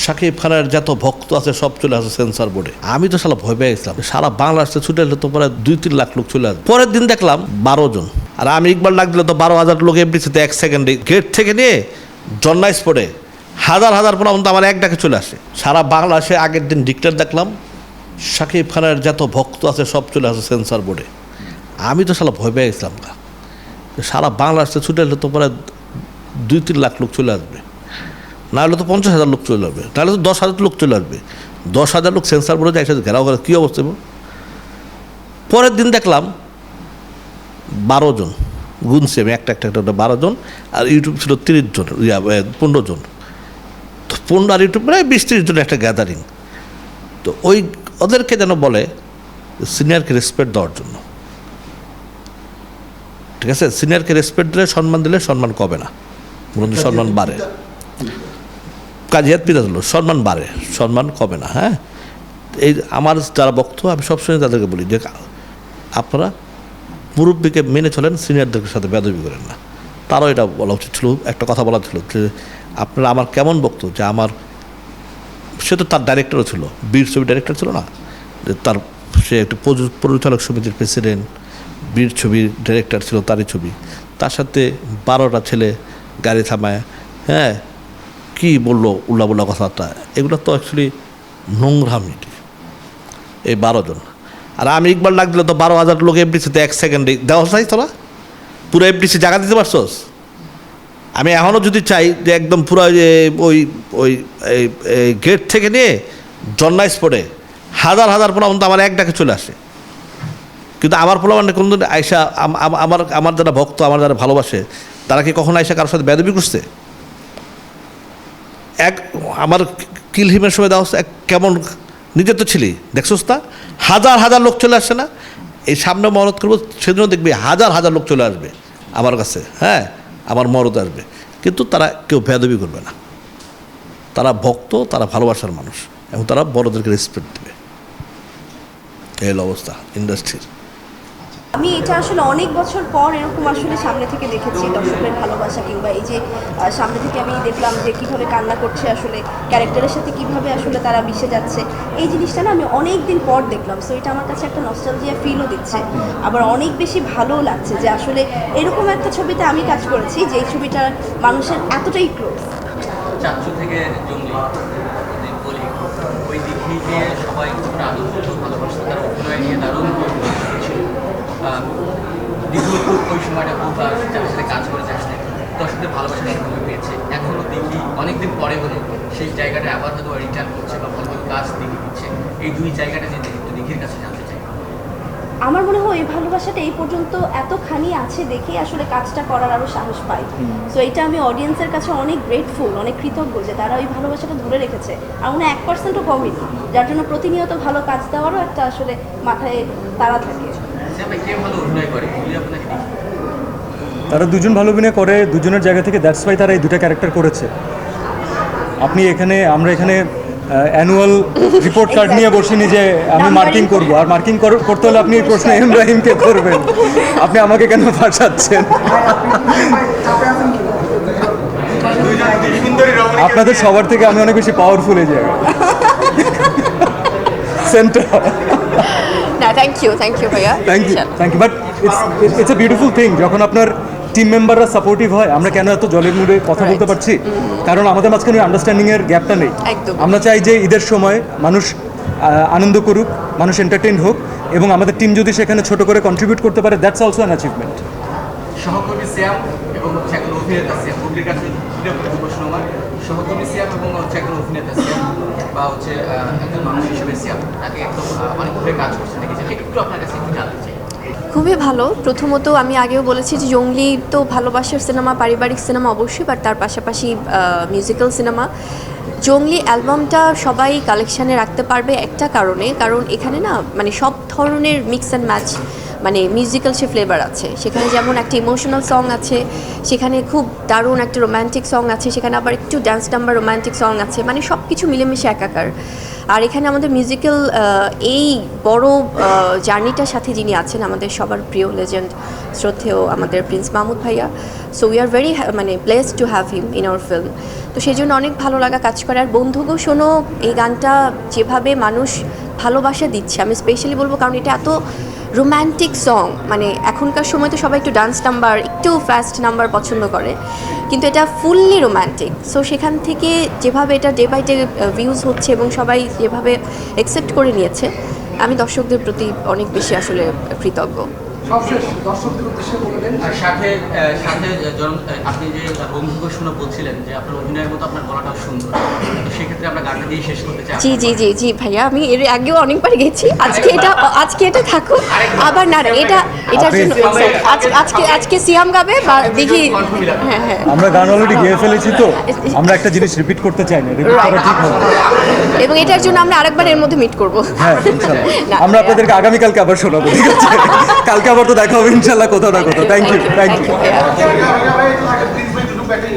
শাকিব খানের যত ভক্ত আছে সব চলে আসে সেন্সর বোর্ডে। আমি তো শালা ভয় পেয়ে গেছিলাম, সারা বাংলাদেশে ছুটে এলে তো প্রায় 2-3 লাখ লোক চলে আসবে। পরের দিন দেখলাম 12 জন, আর আমি ইকবাল ডাক দিলে তো 12,000 লোক এমডিসিতে 1 সেকেন্ডে গেট থেকে নিয়ে জন্না স্পটে হাজার হাজার পর্যন্ত আমার এক ডাকে চলে আসে। সারা বাংলাদেশে আগের দিন ডিক্লেয়ার দেখলাম শাকিব খানের যত ভক্ত আছে সব চলে আসে সেন্সর বোর্ডে। আমি তো শালা ভয় পেয়ে গেছিলাম, সারা বাংলাদেশে ছুটে এলে তো প্রায় 2-3 লাখ লোক চলে আসবে, নাহলে তো 50,000 লোক চলে আসবে, নাহলে তো 10,000 লোক চলে আসবে। 10,000 লোক সেন্সার বোর্ডে একসাথে ঘেরাও করে কী অবস্থা। পরের দিন দেখলাম 12 জন, গুনছি আমি একটা 12 জন, আর ইউটিউব ছিল 30 জন, 15 জন, তো 15 আর ইউটিউব প্রায় 20-30 জনের একটা গ্যাদারিং। তো ওদেরকে যেন বলে সিনিয়রকে রেসপেক্ট দেওয়ার জন্য, ঠিক আছে? সিনিয়রকে রেসপেক্ট দিলে সম্মান কবে না, বরঞ্চ সম্মান বাড়ে। কাজিয়াত পিতা হলো সম্মান বাড়ে, সম্মান কমে না। হ্যাঁ, এই আমার যারা বক্তব্য আমি সবসময় তাদেরকে বলি যে আপনারা মুরব্বীকে মেনে চলেন, সিনিয়রদের সাথে বেয়াদবি করেন না। তারও এটা বলা উচিত ছিল, একটা কথা বলা ছিল যে আপনারা আমার কেমন বক্তব্য, যে আমার সে তো তার ডাইরেক্টরও ছিল, বীর ছবি ডাইরেক্টর ছিল না, যে তার সে একটা পরিচালক সমিতির প্রেসিডেন্ট, বীর ছবির ডিরেক্টর ছিল, তারই ছবি, তার সাথে 12টা ছেলে গাড়ি থামায়, হ্যাঁ কী বললো উল্লাবুল্লা কথাটা, এগুলো তো অ্যাকচুয়ালি নোংরামি। এই 12 জন, আর আমি ইকবাল ডাক দিলে তো 12,000 লোক এফডিসিতে 1 সেকেন্ডে দেওয়া চাই। তোরা পুরো এফডিসি জায়গা দিতে পারছোস? আমি এখনও যদি চাই যে একদম পুরো ওই ওই গেট থেকে নিয়ে জন্না স্পটে হাজার হাজার পর্যন্ত আমার এক ডাকে চলে আসে, কিন্তু আমার পোলাপান কোনো দিন আয়সা আমার যারা ভক্ত, আমার যারা ভালোবাসে, তারা কি কখনো আয়সা কারোর সাথে বেয়াদবি করছে? আমার কিলহিমের সময় দেওয়া হচ্ছে কেমন, নিজে তো ছিলি, দেখছোস তা হাজার হাজার লোক চলে আসছে না? এই সামনে মহরত করবো, সেদিনও দেখবি হাজার হাজার লোক চলে আসবে আমার কাছে, হ্যাঁ আমার মহরত আসবে, কিন্তু তারা কেউ বেয়াদবি করবে না। তারা ভক্ত, তারা ভালোবাসার মানুষ, এবং তারা বড়দেরকে রেসপেক্ট দেবে। এই অবস্থা ইন্ডাস্ট্রির। আমি এটা আসলে অনেক বছর পর এরকম আসলে সামনে থেকে দেখেছি দর্শকের ভালোবাসা, কিংবা এই যে সামনে থেকে আমি দেখলাম যে কীভাবে কান্না করছে, আসলে ক্যারেক্টারের সাথে কিভাবে আসলে তারা মিশে যাচ্ছে, এই জিনিসটা না আমি অনেক দিন পর দেখলাম। সো এটা আমার কাছে একটা নস্টালজিয়া ফিলও দিচ্ছে, আবার অনেক বেশি ভালোও লাগছে যে আসলে এরকম একটা ছবিতে আমি কাজ করেছি যে ছবিটা মানুষের এতটাই ক্লোজ। চাচ্চু থেকে জঙ্গলি বলি, ওই দিক নিয়ে সবাই আনন্দ ভালোবাসে, তার অভিনয় নিয়ে দারুণ ছিল। দ্বিতীয় ওই সময়টা খুব যার সাথে কাজ করেছে, আসলে দর্শকদের ভালোবাসা সেভাবে পেয়েছে। এখনও দেখি অনেকদিন পরে হলে সেই জায়গাটা আবার হয়তো রিটার্ন করছে বা ভালো ভালো কাজ দেখে দিচ্ছে। এই দুই জায়গাটা যদি একটু দিঘির কাছে জানতে চাই। আমার মনে হয় এই ভালোবাসাটা এই পর্যন্ত এতখানি আছে দেখে আসলে কাজটা করার আরও সাহস পাই। সো এটা আমি অডিয়েন্সের কাছে অনেক গ্রেটফুল, অনেক কৃতজ্ঞ যে তারা ওই ভালোবাসাটা ধরে রেখেছে, আর মনে 1%ও কমই, যার জন্য প্রতিনিয়ত ভালো কাজ দেওয়ারও একটা আসলে মাথায় তারা থাকে। তারা দুজন ভালো অভিনয় করে, দুজনের জায়গা থেকে, দ্যাটস ওয়াই তারা এই দুটা ক্যারেক্টার করেছে। আপনি আমরা এখানে অ্যানুয়াল রিপোর্ট কার্ড নিয়ে বসিনি যে আমি মার্কিং করব, আর মার্কিং করতে হলে আপনি এই প্রশ্ন ইব্রাহিমকে করবেন, আপনি আমাকে কেন ফাঁসাচ্ছেন? আপনাদের সবার থেকে আমি অনেক বেশি পাওয়ারফুল এই জায়গায়। সেন্টার। থ্যাংক ইউ ভাইয়া, thank you. But it's a beautiful thing যখন আপনার টিম মেম্বাররা সাপোর্টিভ হয়। আমরা কেন এত জলের মুডে কথা বলতে পারছি? কারণ আমাদের মাঝখানে আন্ডারস্ট্যান্ডিংয়ের গ্যাপটা নেই। আমরা চাই যে ঈদের সময় মানুষ আনন্দ করুক, মানুষ এন্টারটেইন হোক, এবং আমাদের টিম যদি সেখানে ছোট করে কন্ট্রিবিউট করতে পারে, দ্যাটস অলসো অ্যান অ্যাচিভমেন্ট। সহকর্মী সিয়াম এবং একজন অভিনেতা সিয়াম, public কাছে প্রশ্ন আমার, সহকর্মী সিয়াম এবং একজন অভিনেতা সিয়াম বা একজন মানুষ হিসেবে সিয়াম, তাকে একদম অনেকভাবে কাজ করছে দেখেছেন, একটু আপনার কাছে একটু জানতে চাই। খুবই ভালো। প্রথমত আমি আগেও বলেছি যে জঙ্গলি তো ভালোবাসার সিনেমা, পারিবারিক সিনেমা অবশ্যই, বাট তার পাশাপাশি মিউজিক্যাল সিনেমা। জঙ্গলি অ্যালবামটা সবাই কালেকশানে রাখতে পারবে একটা কারণ এখানে না মানে সব ধরনের মিক্স অ্যান্ড ম্যাচ মানে মিউজিক্যাল সে ফ্লেভার আছে। সেখানে যেমন একটা ইমোশনাল সং আছে, সেখানে খুব দারুণ একটা রোম্যান্টিক সং আছে, সেখানে আবার একটু ড্যান্স নাম্বার রোম্যান্টিক সং আছে, মানে সব কিছু মিলেমিশে একাকার। আর এখানে আমাদের মিউজিক্যাল এই বড় জার্নিটার সাথে যিনি আছেন আমাদের সবার প্রিয় লেজেন্ড শ্রদ্ধেয় আমাদের প্রিন্স মাহমুদ ভাইয়া। সো উই আর ভেরি মানে blessed to have him in our film. তো সেই জন্য অনেক ভালো লাগা কাজ করে। আর বন্ধু গো শোনো এই গানটা যেভাবে মানুষ ভালোবাসা দিচ্ছে, আমি স্পেশালি বলবো কারণ এটা এত রোম্যান্টিক সং, মানে এখনকার সময় তো সবাই একটু ডান্স নাম্বার একটু ফাস্ট নাম্বার পছন্দ করে, কিন্তু এটা ফুললি রোম্যান্টিক। সো সেখান থেকে যেভাবে এটা ডে বাই ডে ভিউজ হচ্ছে এবং সবাই যেভাবে অ্যাকসেপ্ট করে নিয়েছে, আমি দর্শকদের প্রতি অনেক বেশি আসলে কৃতজ্ঞ। সবশেষ দর্শকদের উদ্দেশ্যে বলে দেন। আর সাথে সাথে আপনি যে বন্ধুকে শুনে বলছিলেন যে আপনার অভিনয়ের মতো আপনার গলাটাও সুন্দর, তো সেক্ষেত্রে আমরা গানটা দিয়ে শেষ করতে চাই। জি জি জি জি ভাইয়া, আমি এর আগেও অনেকবার গেছি, আজকে এটা থাকুক। আবার না এটার জন্য আজকে সিয়াম গাবে বা দেখি। হ্যাঁ হ্যাঁ, আমরা গান অলরেডি গেয়ে ফেলেছি, তো আমরা একটা জিনিস রিপিট করতে চাই না, রিপিট করা ঠিক হবে। এবং এটার জন্য আমরা আরেকবার এর মধ্যে মিট করব। হ্যাঁ ইনশাআল্লাহ, না, আমরা আপনাদেরকে আগামীকালকে আবার শোনাবো, ঠিক আছে? কালকে আবার তো দেখা হবে ইনশাআল্লাহ কোথাও না কোথাও। Thank you, thank you. ভাইয়া। ভাই, প্লিজ ভাই, দুটো ব্যাটারি